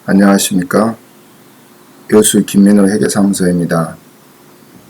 안녕하십니까. 교수 김민호 회계사무소입니다.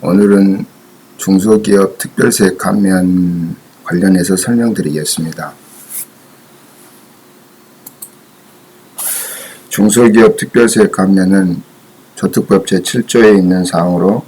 오늘은 중소기업 특별세 감면 관련해서 설명드리겠습니다. 중소기업 특별세 감면은 조특법 제7조에 있는 사항으로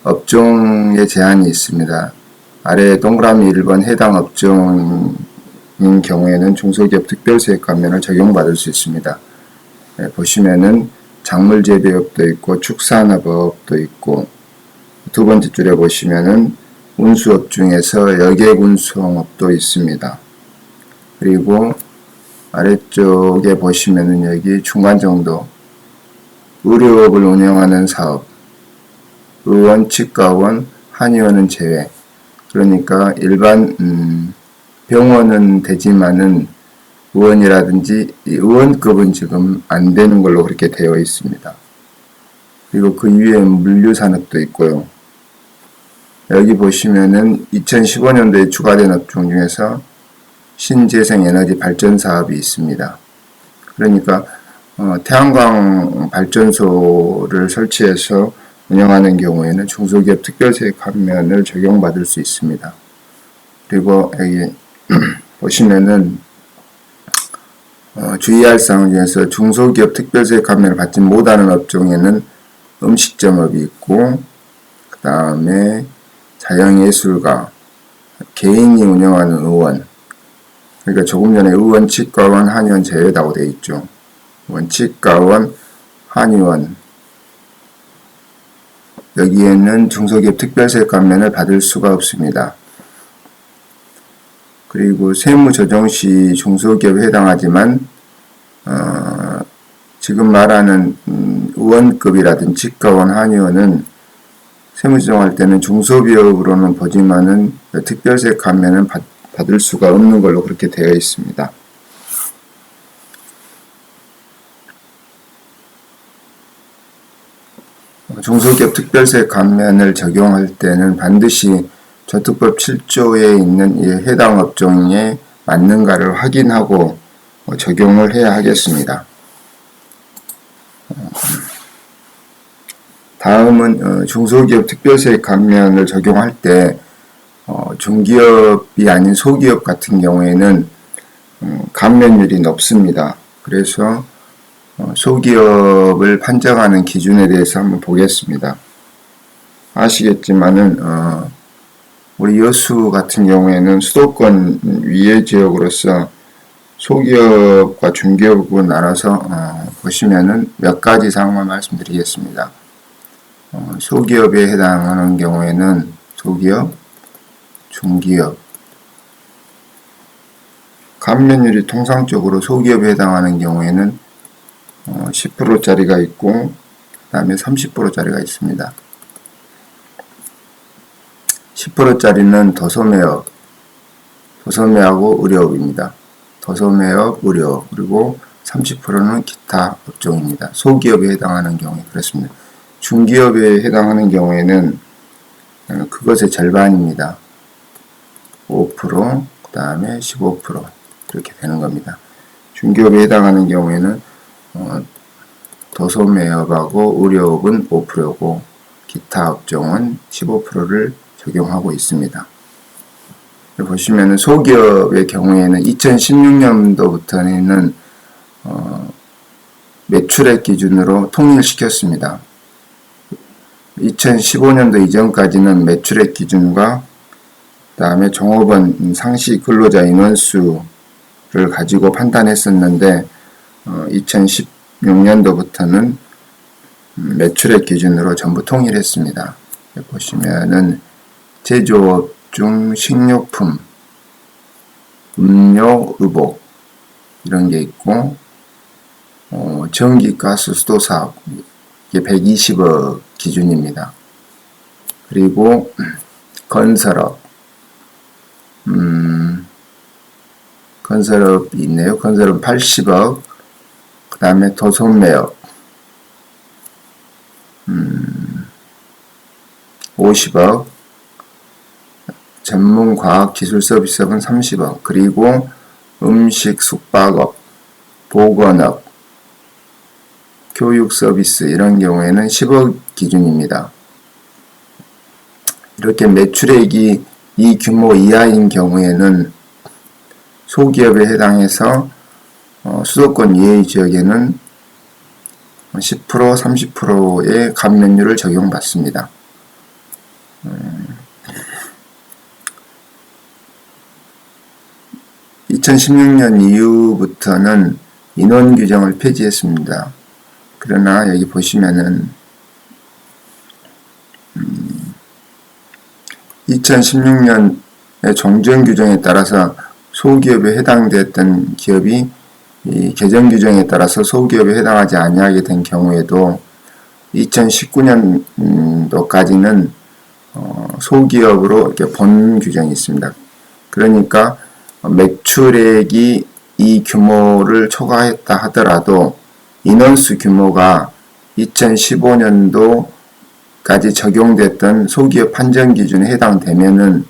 업종의 제한이 있습니다. 아래 동그라미 1번 해당 업종인 경우에는 중소기업 특별세 감면을 적용받을 수 있습니다. 보시면은 작물재배업도 있고 축산업도 있고, 두 번째 줄에 보시면은 운수업 중에서 여객운송업도 있습니다. 그리고 아래쪽에 보시면은 여기 중간 정도 의료업을 운영하는 사업, 의원, 치과원, 한의원은 제외. 그러니까 일반 병원은 되지만은 의원이라든지 의원급은 지금 안 되는 걸로 그렇게 되어 있습니다. 그리고 그 위에 물류산업도 있고요. 여기 보시면은 2015년도에 추가된 업종 중에서 신재생에너지 발전 사업이 있습니다. 그러니까 태양광 발전소를 설치해서 운영하는 경우에는 중소기업 특별세 감면을 적용받을 수 있습니다. 그리고 여기 보시면은 주의할 사항 중에서 중소기업 특별세 감면을 받지 못하는 업종에는 음식점업이 있고, 그 다음에 자영예술가, 개인이 운영하는 의원, 그러니까 조금 전에 의원, 치과원, 한의원 제외다고 되어 있죠. 의원, 치과원, 한의원, 여기에는 중소기업 특별세 감면을 받을 수가 없습니다. 그리고 세무조정시 중소기업에 해당하지만 지금 말하는 의원급이라든지 치과원, 한의원은 세무조정할 때는 중소기업으로는 보지만은 특별세 감면은 받을 수가 없는 걸로 그렇게 되어 있습니다. 중소기업 특별세 감면을 적용할 때는 반드시 조특법 7조에 있는 이 해당 업종에 맞는가를 확인하고 적용을 해야 하겠습니다. 다음은 중소기업 특별세 감면을 적용할 때 중기업이 아닌 소기업 같은 경우에는 감면율이 높습니다. 그래서 소기업을 판정하는 기준에 대해서 한번 보겠습니다. 아시겠지만은 우리 여수 같은 경우에는 수도권 위의 지역으로서 소기업과 중기업으로 나눠서 보시면은 몇 가지 사항만 말씀드리겠습니다. 소기업에 해당하는 경우에는 소기업, 중기업, 감면율이 통상적으로 소기업에 해당하는 경우에는 10%짜리가 있고, 그 다음에 30%짜리가 있습니다. 10%짜리는 도소매업, 도소매하고 의료업입니다. 도소매업, 의료업, 그리고 30%는 기타 업종입니다. 소기업에 해당하는 경우에 그렇습니다. 중기업에 해당하는 경우에는 그것의 절반입니다. 5%, 그 다음에 15% 이렇게 되는 겁니다. 중기업에 해당하는 경우에는 도소매업하고 의료업은 5%고 기타 업종은 15%를 적용하고 있습니다. 보시면은 소기업의 경우에는 2016년도부터는 매출액 기준으로 통일시켰습니다. 2015년도 이전까지는 매출액 기준과 그 다음에 종업원 상시 근로자 인원수를 가지고 판단했었는데 2016년도부터는 매출액 기준으로 전부 통일했습니다. 보시면은 제조업 중 식료품, 음료, 의복 이런 게 있고, 전기, 가스, 수도 사업 이게 120억 기준입니다. 그리고 건설업, 건설업이 있네요. 건설업 80억, 그 다음에 도소매업 50억, 전문과학기술서비스업은 30억, 그리고 음식 숙박업 보건업, 교육 서비스 이런 경우에는 10억 기준입니다. 이렇게 매출액이 이 규모 이하인 경우에는 소기업에 해당해서 수도권 이외의 지역에는 10%, 30%의 감면율을 적용받습니다. 2016년 이후부터는 인원 규정을 폐지했습니다. 그러나 여기 보시면은 2016년의 정정 규정에 따라서 소기업에 해당되었던 기업이 이 개정 규정에 따라서 소기업에 해당하지 아니하게 된 경우에도 2019년도까지는 소기업으로 이렇게 본 규정이 있습니다. 그러니까 매출액이 이 규모를 초과했다 하더라도 인원수 규모가 2015년도까지 적용됐던 소기업 판정 기준에 해당되면은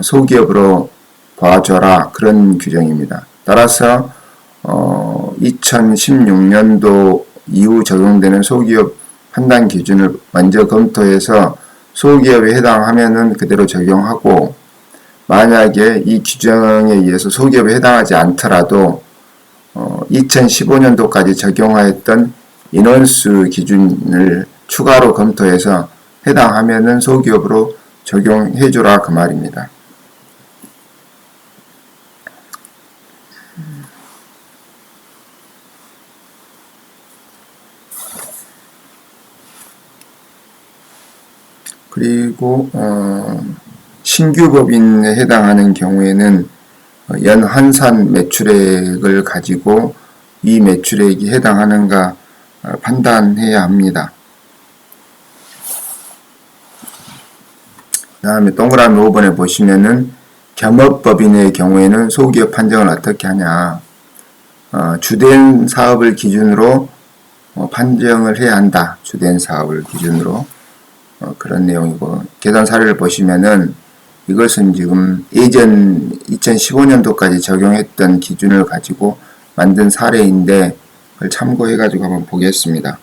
소기업으로 봐줘라 그런 규정입니다. 따라서 2016년도 이후 적용되는 소기업 판단 기준을 먼저 검토해서 소기업에 해당하면은 그대로 적용하고, 만약에 이 규정에 의해서 소기업에 해당하지 않더라도 2015년도까지 적용하였던 인원수 기준을 추가로 검토해서 해당하면은 소기업으로 적용해주라 그 말입니다. 그리고 신규 법인에 해당하는 경우에는 연 환산 매출액을 가지고 이 매출액이 해당하는가 판단해야 합니다. 그 다음에 동그라미 5번에 보시면은 겸업법인의 경우에는 소기업 판정을 어떻게 하냐. 주된 사업을 기준으로 판정을 해야 한다. 주된 사업을 기준으로. 그런 내용이고, 계산 사례를 보시면은 이것은 지금 예전 2015년도까지 적용했던 기준을 가지고 만든 사례인데 그걸 참고해가지고 한번 보겠습니다.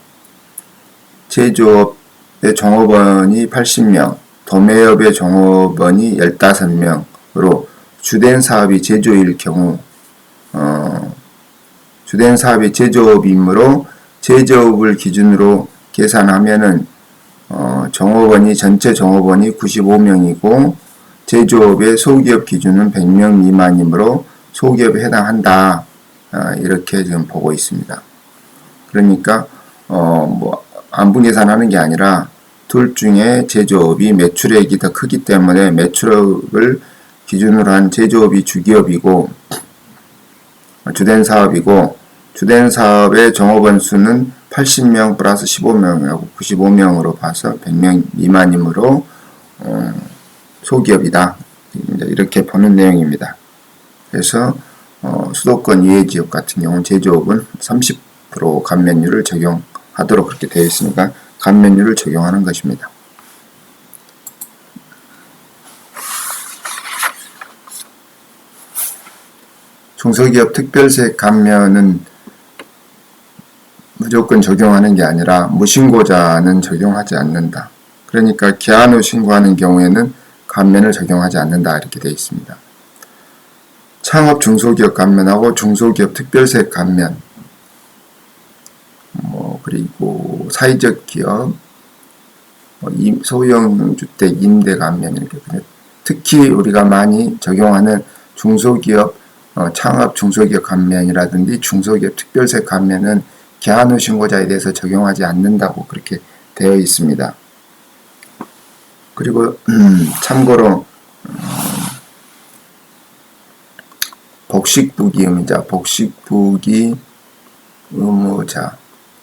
제조업의 종업원이 80명, 도매업의 종업원이 15명으로 주된 사업이 제조일 경우, 주된 사업이 제조업이므로 제조업을 기준으로 계산하면은 전체 종업원이 95명이고 제조업의 소기업 기준은 100명 미만이므로 소기업에 해당한다. 이렇게 지금 보고 있습니다. 그러니까 안분 계산하는 게 아니라 둘 중에 제조업이 매출액이 더 크기 때문에 매출액을 기준으로 한 제조업이 주기업이고 주된 사업이고, 주된 사업의 종업원 수는 80명 플러스 15명이라고 95명으로 봐서 100명 미만이므로 소기업이다. 이렇게 보는 내용입니다. 그래서 수도권 이외 지역 같은 경우는 제조업은 30% 감면율을 적용하도록 그렇게 되어 있으니까 감면율을 적용하는 것입니다. 중소기업 특별세 감면은 무조건 적용하는 게 아니라 무신고자는 적용하지 않는다. 그러니까 기한 후 신고하는 경우에는 감면을 적용하지 않는다 이렇게 되어 있습니다. 창업 중소기업 감면하고 중소기업 특별세 감면, 그리고 사회적 기업, 소형 주택 임대 감면 이렇게, 특히 우리가 많이 적용하는 중소기업 창업 중소기업 감면이라든지 중소기업 특별세 감면은 기한 후 신고자에 대해서 적용하지 않는다고 그렇게 되어 있습니다. 그리고 참고로 복식부기 의무자,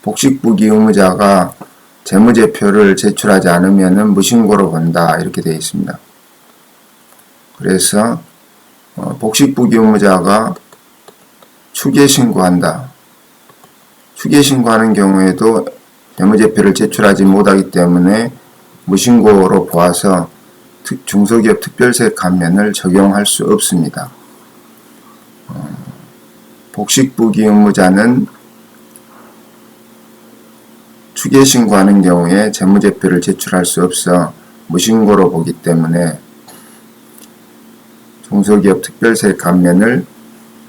복식부기 의무자가 재무제표를 제출하지 않으면 무신고로 본다 이렇게 되어 있습니다. 그래서 복식부기 의무자가 추계신고한다. 추계신고하는 경우에도 재무제표를 제출하지 못하기 때문에 무신고로 보아서 중소기업 특별세 감면을 적용할 수 없습니다. 복식부기 의무자는 추계신고하는 경우에 재무제표를 제출할 수 없어 무신고로 보기 때문에 중소기업 특별세 감면을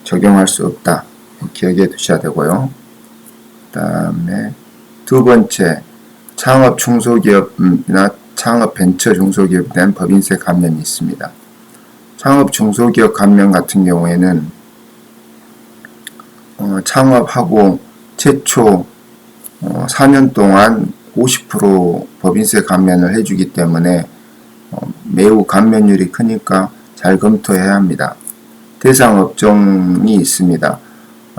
적용할 수 없다. 기억해 두셔야 되고요. 그 다음에 두 번째, 창업 중소기업이나 창업 벤처 중소기업에 대한 법인세 감면이 있습니다. 창업 중소기업 감면 같은 경우에는 창업하고 최초 4년 동안 50% 법인세 감면을 해주기 때문에 매우 감면율이 크니까 잘 검토해야 합니다. 대상 업종이 있습니다.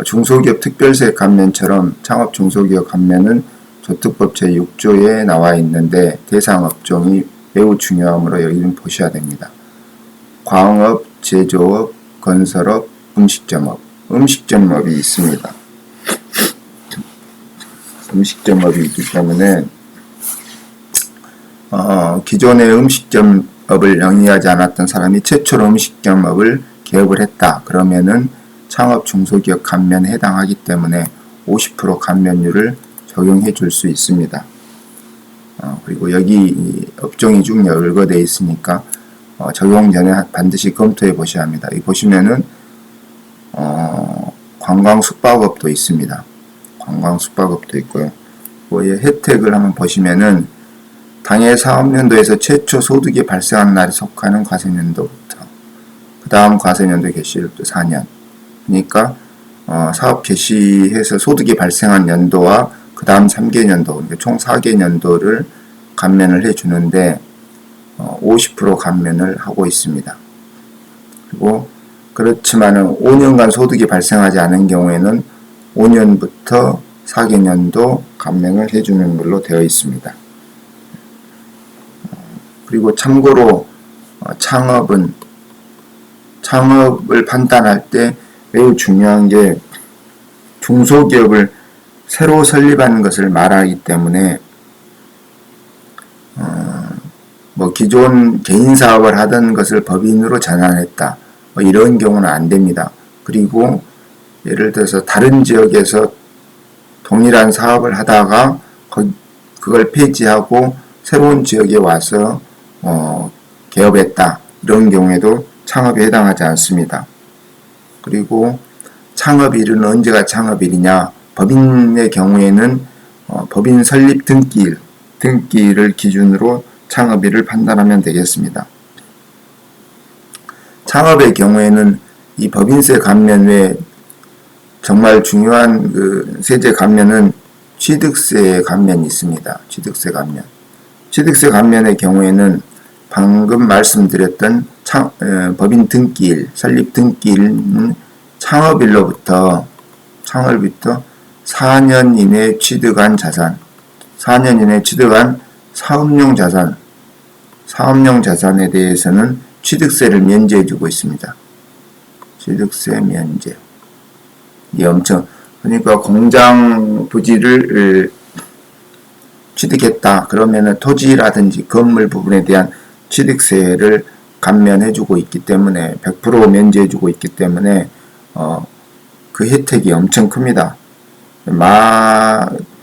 중소기업 특별세 감면처럼 창업 중소기업 감면은 조특법 제6조에 나와 있는데 대상 업종이 매우 중요하므로 여기는 보셔야 됩니다. 광업, 제조업, 건설업, 음식점업이 있습니다. 음식점업이 있기 때문에 기존의 음식점업을 영위하지 않았던 사람이 최초로 음식점업을 개업을 했다. 그러면은 창업 중소기업 감면에 해당하기 때문에 50% 감면율을 적용해 줄 수 있습니다. 그리고 여기 업종이 쭉 열거되어 있으니까 적용 전에 반드시 검토해 보셔야 합니다. 여기 보시면은 관광 숙박업도 있습니다. 관광 숙박업도 있고요. 이 혜택을 한번 보시면은 당해 사업연도에서 최초 소득이 발생한 날에 속하는 과세년도부터 그 다음 과세년도 개시일도 4년. 그러니까 사업 개시해서 소득이 발생한 연도와 그 다음 3개년도, 그러니까 총 4개년도를 감면을 해주는데 50% 감면을 하고 있습니다. 그리고 그렇지만은 5년간 소득이 발생하지 않은 경우에는 5년부터 4개년도 감면을 해주는 걸로 되어 있습니다. 그리고 참고로 창업을 판단할 때 매우 중요한 게 중소기업을 새로 설립하는 것을 말하기 때문에 기존 개인 사업을 하던 것을 법인으로 전환했다. 이런 경우는 안 됩니다. 그리고 예를 들어서 다른 지역에서 동일한 사업을 하다가 그걸 폐지하고 새로운 지역에 와서 개업했다. 이런 경우에도 창업에 해당하지 않습니다. 그리고 창업일은 언제가 창업일이냐? 법인의 경우에는 법인 설립 등기를 기준으로 창업일을 판단하면 되겠습니다. 창업의 경우에는 이 법인세 감면 외에 정말 중요한 그 세제 감면은 취득세 감면이 있습니다. 취득세 감면. 취득세 감면의 경우에는 방금 말씀드렸던 법인 등기일, 설립 등기일은 창업일로부터 4년 이내에 취득한 자산, 4년 이내에 취득한 사업용 자산에 대해서는 취득세를 면제해주고 있습니다. 취득세 면제. 그러니까 공장 부지를 취득했다. 그러면은 토지라든지 건물 부분에 대한 취득세를 감면해주고 있기 때문에 100% 면제해주고 있기 때문에 그 혜택이 엄청 큽니다.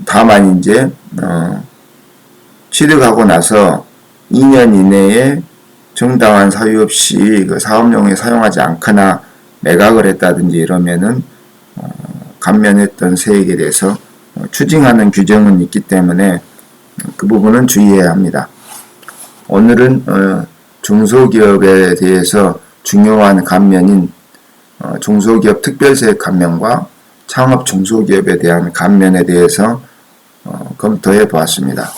다만 이제 취득하고 나서 2년 이내에 정당한 사유 없이 그 사업용에 사용하지 않거나 매각을 했다든지 이러면은 감면했던 세액에 대해서 추징하는 규정은 있기 때문에 그 부분은 주의해야 합니다. 오늘은 중소기업에 대해서 중요한 감면인 중소기업 특별세 감면과 창업 중소기업에 대한 감면에 대해서 검토해 보았습니다.